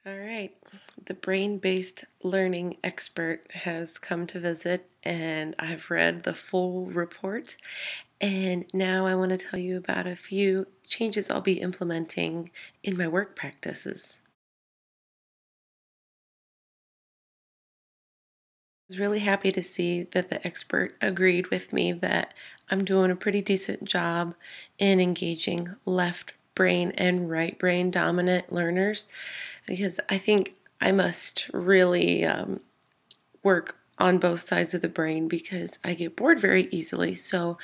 All right, the brain-based learning expert has come to visit, and I've read the full report. And now I want to tell you about a few changes I'll be implementing in my work practices. I was really happy to see that the expert agreed with me that I'm doing a pretty decent job in engaging left brain and right brain dominant learners because I think I must really work on both sides of the brain because I get bored very easily. So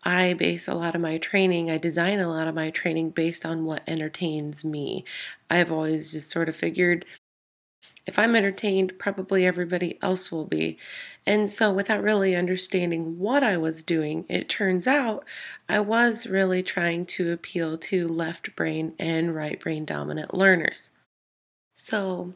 I base a lot of my training, I design a lot of my training based on what entertains me. I've always just sort of figured if I'm entertained, probably everybody else will be. And so, without really understanding what I was doing, it turns out I was really trying to appeal to left brain and right brain dominant learners. So,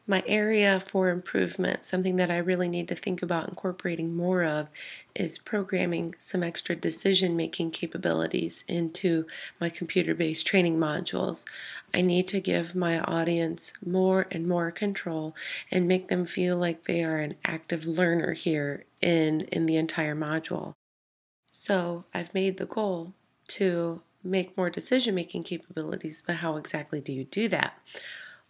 my area for improvement, something that I really need to think about incorporating more of, is programming some extra decision making capabilities into my computer based training modules. I need to give my audience more and more control and make them feel like they are an active learner here in the entire module. So I've made the goal to make more decision making capabilities, but how exactly do you do that?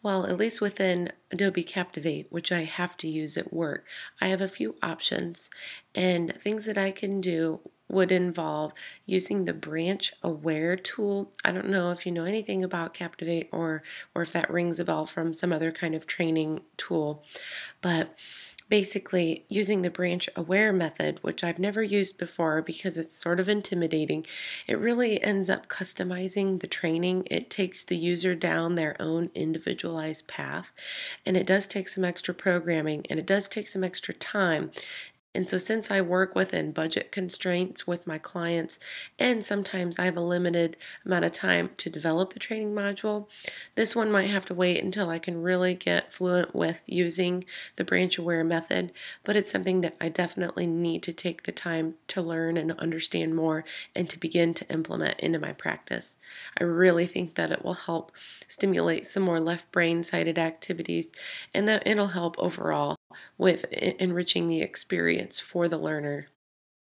Well, at least within Adobe Captivate, which I have to use at work, I have a few options, and things that I can do would involve using the branch aware tool. I don't know if you know anything about Captivate or if that rings a bell from some other kind of training tool, but basically using the branch aware method, which I've never used before because it's sort of intimidating. It really ends up customizing the training. It takes the user down their own individualized path, and it does take some extra programming and it does take some extra time. And so, since I work within budget constraints with my clients, and sometimes I have a limited amount of time to develop the training module, this one might have to wait until I can really get fluent with using the branch aware method. But it's something that I definitely need to take the time to learn and understand more and to begin to implement into my practice. I really think that it will help stimulate some more left brain sided activities and that it'll help overall with enriching the experience for the learner.